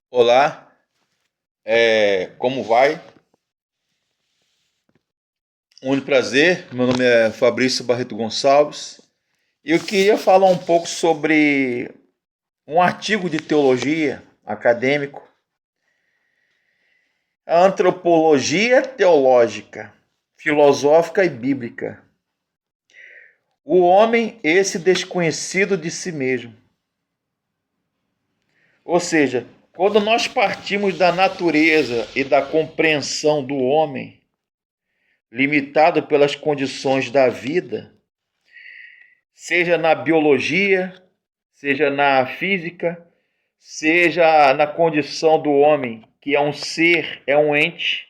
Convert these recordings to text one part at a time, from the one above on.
Olá, como vai? Muito prazer, meu nome é Fabrício Barreto Gonçalves e eu queria falar um pouco sobre um artigo de teologia acadêmico, a antropologia teológica, filosófica e bíblica. O homem, esse desconhecido de si mesmo. Ou seja, quando nós partimos da natureza e da compreensão do homem, limitado pelas condições da vida, seja na biologia, seja na física, seja na condição do homem, que é um ser, é um ente,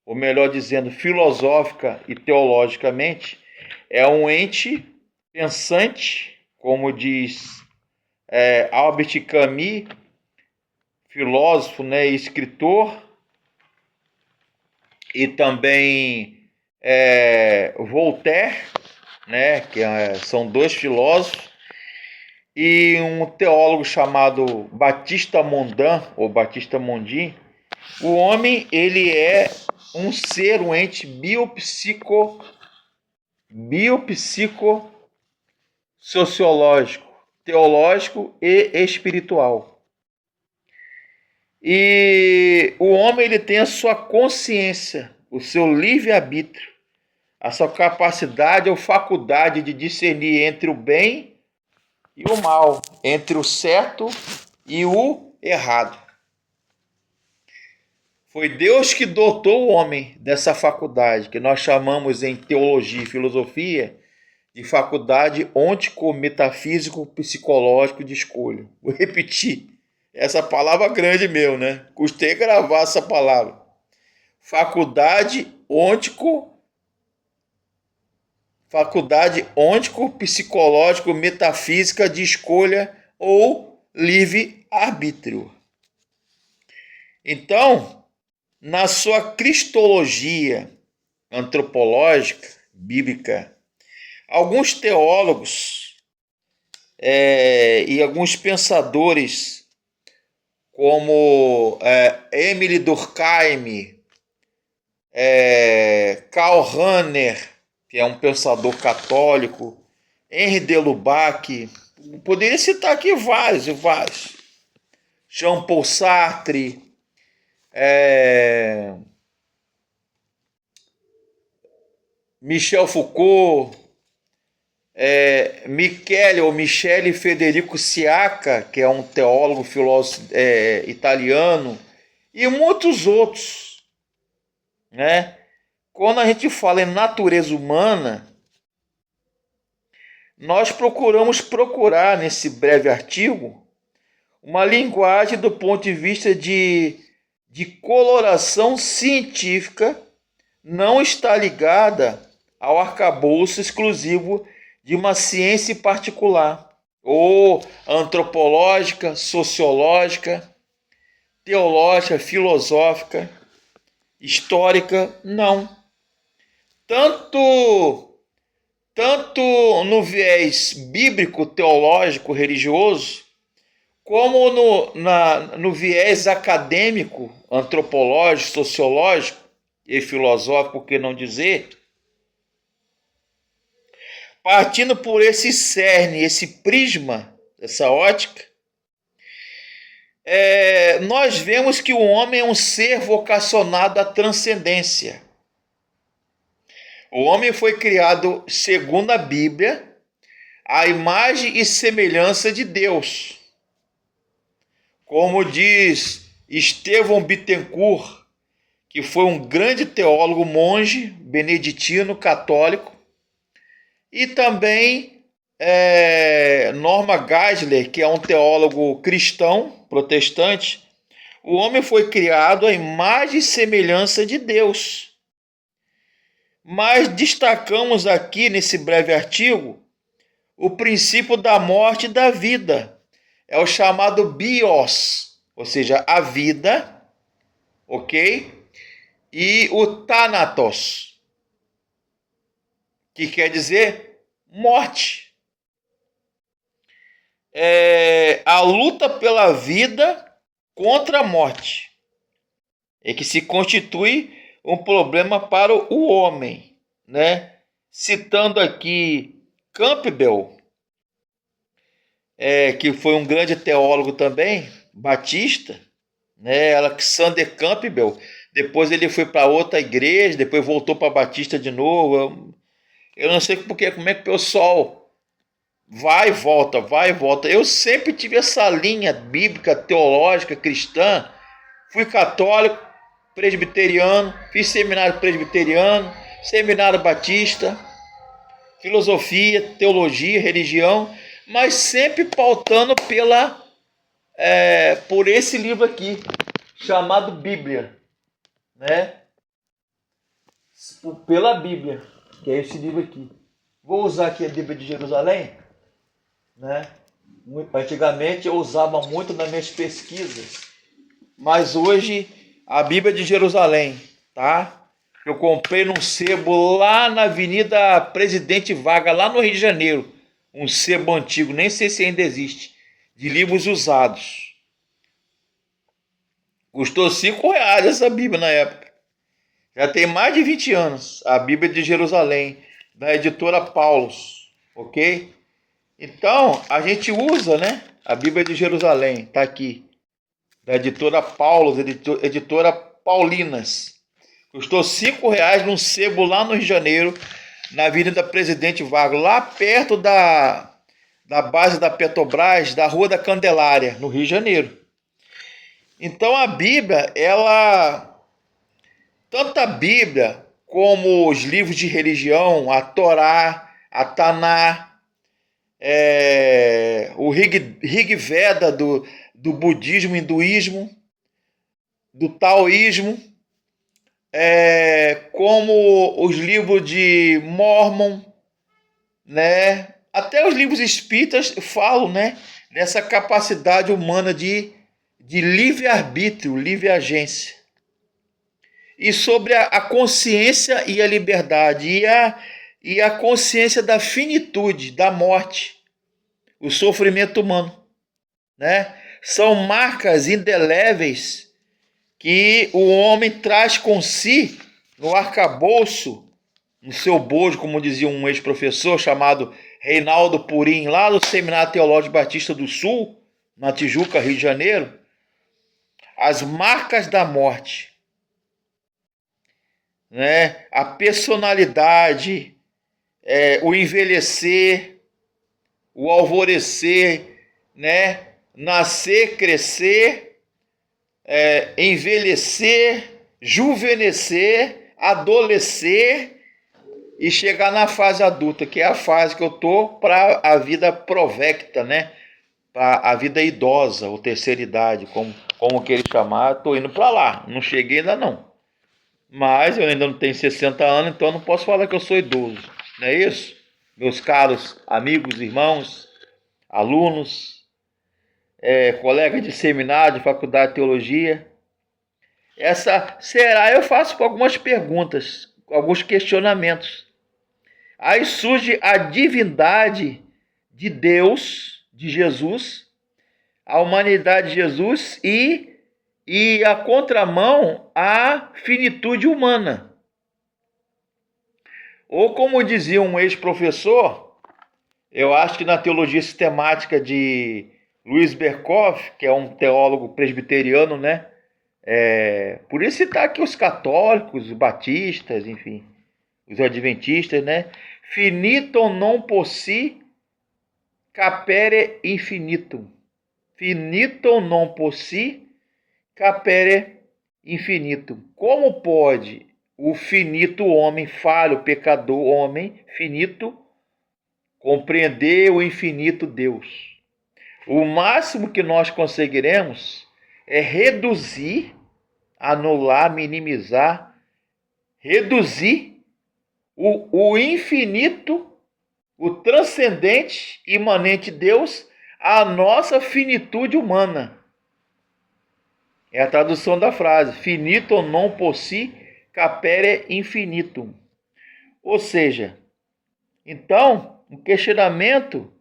ou melhor dizendo, filosófica e teologicamente, é um ente pensante, como diz Albert Camus, filósofo, né, e escritor, e também Voltaire, né, que são dois filósofos, e um teólogo chamado Batista Mondin, ou Batista Mondin. O homem, ele é um ser, um ente biopsico sociológico, teológico e espiritual. E o homem, ele tem a sua consciência, o seu livre-arbítrio, a sua capacidade ou faculdade de discernir entre o bem e o mal, entre o certo e o errado. Foi Deus que dotou o homem dessa faculdade, que nós chamamos em teologia e filosofia de faculdade ontico-metafísico-psicológico de escolha. Vou repetir, essa palavra grande meu, né? Custei gravar essa palavra. Faculdade ontico-psicológico-metafísica de escolha ou livre-arbítrio. Então, na sua cristologia antropológica, bíblica, alguns teólogos e alguns pensadores, como Emile Durkheim, Karl Rahner, que é um pensador católico, Henri de Lubac, poderia citar aqui vários e vários. Jean-Paul Sartre, Michel Foucault, Michele Federico Siaca, que é um teólogo, filósofo italiano, e muitos outros, né? Quando a gente fala em natureza humana, nós procuramos procurar nesse breve artigo uma linguagem do ponto de vista de coloração científica, não está ligada ao arcabouço exclusivo de uma ciência particular, ou antropológica, sociológica, teológica, filosófica, histórica, não. Tanto no viés bíblico, teológico, religioso, como no viés acadêmico, antropológico, sociológico e filosófico, por que não dizer, partindo por esse cerne, esse prisma, essa ótica, nós vemos que o homem é um ser vocacionado à transcendência. O homem foi criado, segundo a Bíblia, à imagem e semelhança de Deus. Como diz Estevão Bittencourt, que foi um grande teólogo monge, beneditino, católico, e também Norma Geisler, que é um teólogo cristão, protestante. O homem foi criado à imagem e semelhança de Deus. Mas destacamos aqui nesse breve artigo o princípio da morte e da vida. É o chamado bios, ou seja, a vida, ok? E o thanatos, que quer dizer morte. A luta pela vida contra a morte, e que se constitui um problema para o homem, né? Citando aqui Campbell, que foi um grande teólogo também, batista, né? Alexander Campbell. Depois ele foi para outra igreja, depois voltou para Batista de novo. Eu não sei porque, como é que o pessoal vai e volta, vai e volta. Eu sempre tive essa linha bíblica, teológica, cristã. Fui católico, presbiteriano, fiz seminário presbiteriano, seminário batista, filosofia, teologia, religião, mas sempre pautando por esse livro aqui, chamado Bíblia, né? Pela Bíblia, que é esse livro aqui. Vou usar aqui a Bíblia de Jerusalém, né? Antigamente eu usava muito nas minhas pesquisas, mas hoje a Bíblia de Jerusalém, tá? Eu comprei num sebo lá na Avenida Presidente Vargas, lá no Rio de Janeiro. Um sebo antigo, nem sei se ainda existe, de livros usados. Custou R$ 5 essa Bíblia na época. Já tem mais de 20 anos. A Bíblia de Jerusalém, da editora Paulus, ok? Então, a gente usa, né? A Bíblia de Jerusalém, tá aqui. Da editora Paulus, editora Paulinas. Custou R$ 5 num sebo lá no Rio de Janeiro, na Avenida Presidente Vargas, lá perto da base da Petrobras, da Rua da Candelária, no Rio de Janeiro. Então a Bíblia, tanto a Bíblia como os livros de religião, a Torá, a Taná, o Rig Veda do budismo, hinduísmo, do taoísmo, como os livros de Mormon, né? Até os livros espíritas falam, né, nessa capacidade humana de livre-arbítrio, livre-agência. E sobre a consciência e a liberdade, e a consciência da finitude, da morte, o sofrimento humano, né? São marcas indeléveis que o homem traz com si no arcabouço, no seu bojo, como dizia um ex-professor chamado Reinaldo Purim, lá do Seminário Teológico Batista do Sul, na Tijuca, Rio de Janeiro, as marcas da morte, né? A personalidade, o envelhecer, o alvorecer, né? Nascer, crescer, envelhecer, juvenescer, adolescer e chegar na fase adulta, que é a fase que eu tô para a vida provecta, né? Para a vida idosa, ou terceira idade, como que ele chamar, tô indo para lá. Não cheguei ainda não. Mas eu ainda não tenho 60 anos, então eu não posso falar que eu sou idoso. Não é isso? Meus caros amigos, irmãos, alunos, colegas de seminário, de faculdade de teologia. Eu faço algumas perguntas, alguns questionamentos. Aí surge a divindade de Deus, de Jesus, a humanidade de Jesus e a contramão à finitude humana. Ou como dizia um ex-professor, eu acho que na teologia sistemática de Luiz Berkoff, que é um teólogo presbiteriano, né? Por isso citar aqui os católicos, os batistas, enfim, os adventistas, né? Finitum non possi capere infinitum. Finitum non possi capere infinitum. Como pode o finito homem, falho, pecador, homem, finito, compreender o infinito Deus? O máximo que nós conseguiremos é reduzir, anular, minimizar, reduzir o infinito, o transcendente, imanente Deus, à nossa finitude humana. É a tradução da frase, finito non possi capere infinitum. Ou seja, então, um questionamento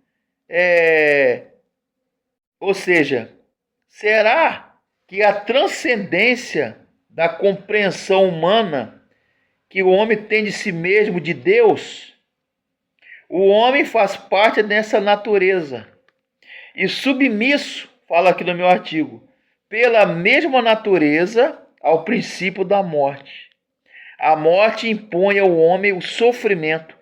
será que a transcendência da compreensão humana que o homem tem de si mesmo, de Deus, o homem faz parte dessa natureza. E submisso, fala aqui no meu artigo, pela mesma natureza ao princípio da morte. A morte impõe ao homem o sofrimento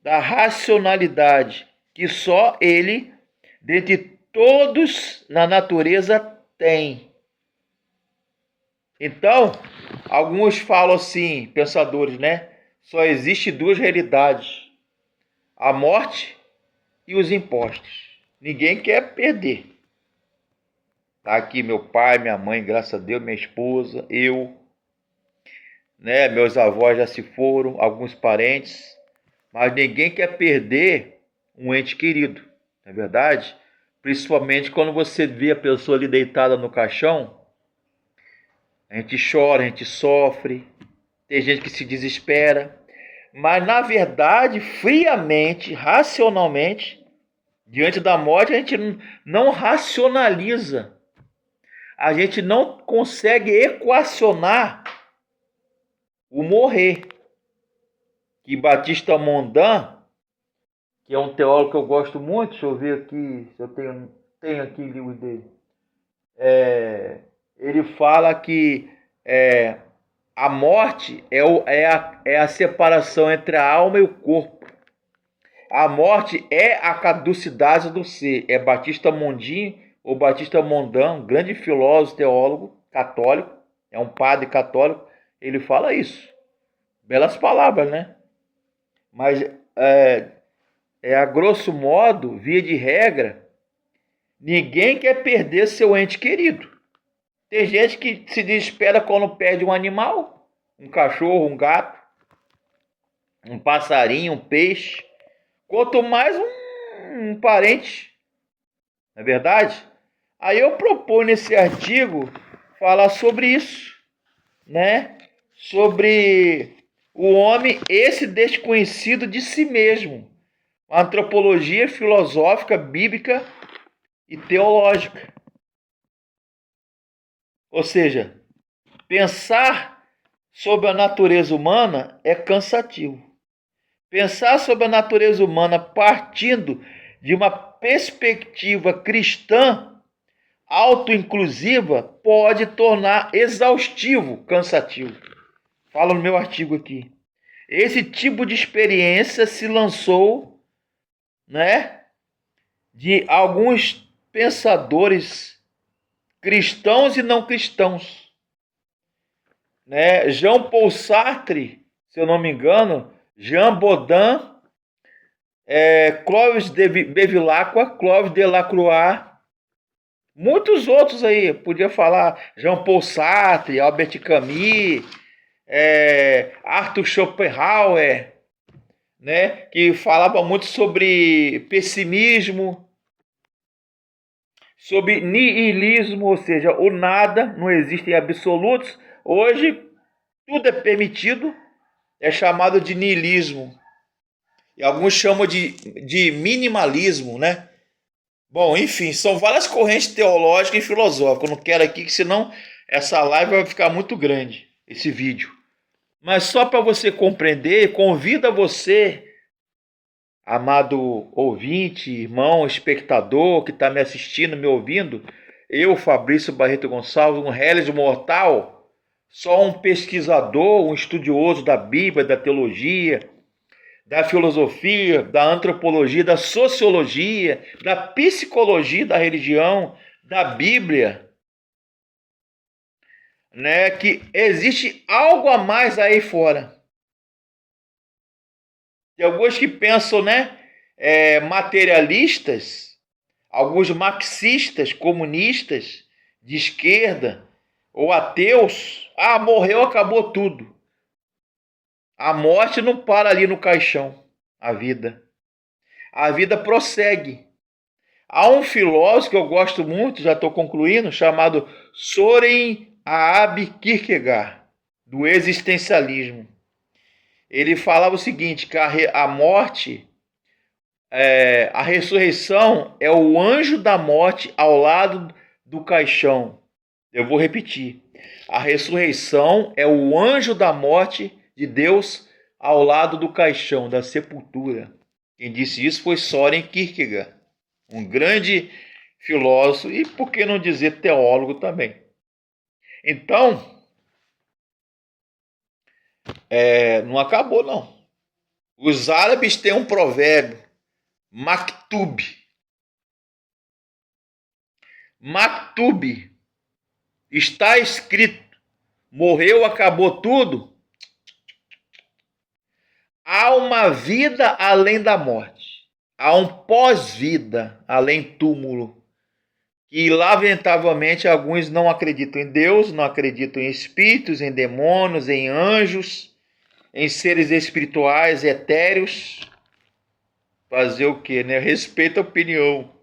da racionalidade que só ele, dentre todos na natureza, tem. Então, alguns falam assim, pensadores, né? Só existe duas realidades: a morte e os impostos. Ninguém quer perder. Tá aqui meu pai, minha mãe, graças a Deus, minha esposa, eu, né? Meus avós já se foram, alguns parentes, mas ninguém quer perder um ente querido, não é verdade? Principalmente quando você vê a pessoa ali deitada no caixão, a gente chora, a gente sofre, tem gente que se desespera, mas na verdade, friamente, racionalmente, diante da morte, a gente não racionaliza, a gente não consegue equacionar o morrer. Que Batista Mondan, que é um teólogo que eu gosto muito, deixa eu ver aqui, se eu tenho aqui livros dele, ele fala que a morte é a separação entre a alma e o corpo. A morte é a caducidade do ser. É Batista Mondin, ou Batista Mondan, um grande filósofo, teólogo, católico, é um padre católico, ele fala isso. Belas palavras, né? Mas, a grosso modo, via de regra, ninguém quer perder seu ente querido. Tem gente que se desespera quando perde um animal, um cachorro, um gato, um passarinho, um peixe, quanto mais um parente, não é verdade? Aí eu proponho nesse artigo falar sobre isso, né? Sobre o homem, esse desconhecido de si mesmo. Antropologia filosófica, bíblica e teológica. Ou seja, pensar sobre a natureza humana é cansativo. Pensar sobre a natureza humana partindo de uma perspectiva cristã autoinclusiva pode tornar exaustivo, cansativo. Falo no meu artigo aqui. Esse tipo de experiência se lançou, né, de alguns pensadores cristãos e não cristãos, né? Jean Paul Sartre, se eu não me engano, Jean Baudin, Clovis de Bevilacqua, Clovis de Lacroix, muitos outros aí, podia falar Jean Paul Sartre, Albert Camus, Arthur Schopenhauer, né, que falava muito sobre pessimismo, sobre niilismo, ou seja, o nada, não existe em absolutos. Hoje tudo é permitido, é chamado de niilismo. E alguns chamam de minimalismo, né? Bom, enfim, são várias correntes teológicas e filosóficas. Eu não quero aqui, que senão essa live vai ficar muito grande, esse vídeo. Mas só para você compreender, convido a você, amado ouvinte, irmão, espectador que está me assistindo, me ouvindo, eu, Fabrício Barreto Gonçalves, um réis mortal, só um pesquisador, um estudioso da Bíblia, da teologia, da filosofia, da antropologia, da sociologia, da psicologia da religião, da Bíblia, né, que existe algo a mais aí fora. Tem alguns que pensam, né, materialistas, alguns marxistas, comunistas, de esquerda, ou ateus. Ah, morreu, acabou tudo. A morte não para ali no caixão, a vida. A vida prossegue. Há um filósofo que eu gosto muito, já estou concluindo, chamado Søren Aabe Kierkegaard, do existencialismo. Ele falava o seguinte, que a morte, a ressurreição é o anjo da morte ao lado do caixão, Eu vou repetir. A ressurreição é o anjo da morte de Deus ao lado do caixão, da sepultura. Quem disse isso foi Søren Kierkegaard, um grande filósofo e, por que não dizer, teólogo também. Então, não acabou não. Os árabes têm um provérbio, maktub. Maktub, está escrito, morreu, acabou tudo. Há uma vida além da morte. Há um pós-vida além túmulo. E, lamentavelmente, alguns não acreditam em Deus, não acreditam em espíritos, em demônios, em anjos, em seres espirituais, etéreos. Fazer o quê, né? Respeita a opinião,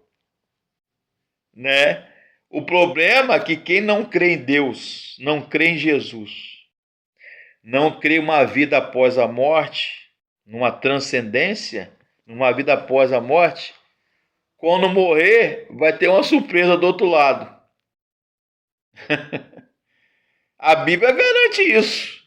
né? O problema é que quem não crê em Deus, não crê em Jesus, não crê em uma vida após a morte, numa transcendência, numa vida após a morte, quando morrer, vai ter uma surpresa do outro lado. A Bíblia garante isso.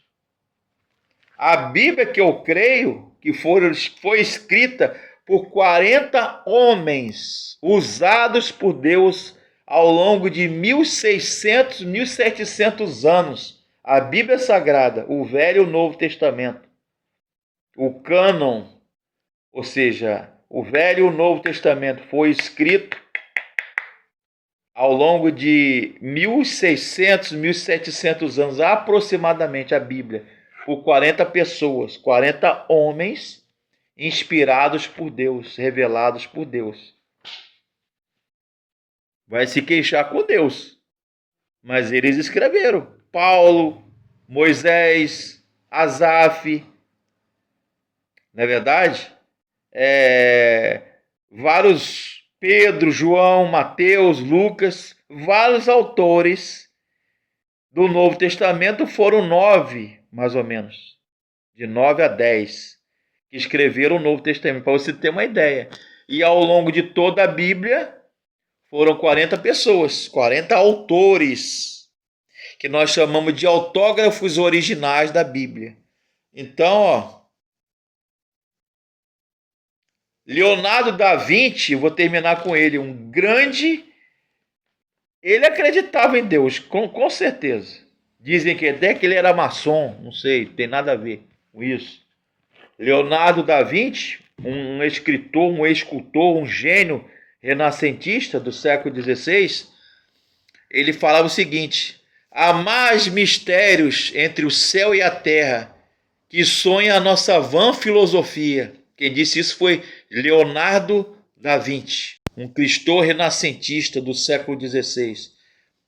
A Bíblia que eu creio que foi escrita por 40 homens usados por Deus ao longo de 1600, 1700 anos. A Bíblia Sagrada, o Velho e o Novo Testamento. O cânon, ou seja, o Velho e o Novo Testamento foi escrito ao longo de 1600, 1700 anos, aproximadamente, a Bíblia, por 40 pessoas, 40 homens inspirados por Deus, revelados por Deus. Vai se queixar com Deus, mas eles escreveram. Paulo, Moisés, Asaf, não é verdade? Vários, Pedro, João, Mateus, Lucas, vários autores do Novo Testamento, foram 9, mais ou menos, de 9 a 10, que escreveram o Novo Testamento, para você ter uma ideia. E ao longo de toda a Bíblia, foram 40 pessoas, 40 autores, que nós chamamos de autógrafos originais da Bíblia. Então, Leonardo da Vinci, vou terminar com ele, um grande... Ele acreditava em Deus, com certeza. Dizem que até que ele era maçom, não sei, tem nada a ver com isso. Leonardo da Vinci, um escritor, um escultor, um gênio renascentista do século XVI, ele falava o seguinte: há mais mistérios entre o céu e a terra que sonha a nossa vã filosofia. Quem disse isso foi Leonardo da Vinci, um cristão renascentista do século XVI.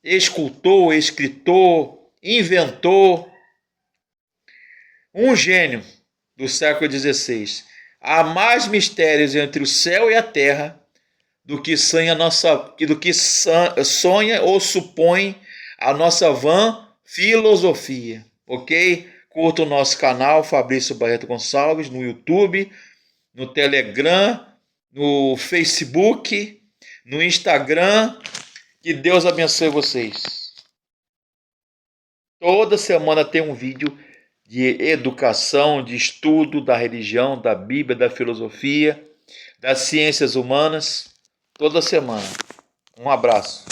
Escultor, escritor, inventor, um gênio do século XVI. Há mais mistérios entre o céu e a terra do que sonha ou supõe a nossa vã filosofia. Ok? Curta o nosso canal, Fabrício Barreto Gonçalves, no YouTube, no Telegram, no Facebook, no Instagram. Que Deus abençoe vocês. Toda semana tem um vídeo de educação, de estudo da religião, da Bíblia, da filosofia, das ciências humanas. Toda semana. Um abraço.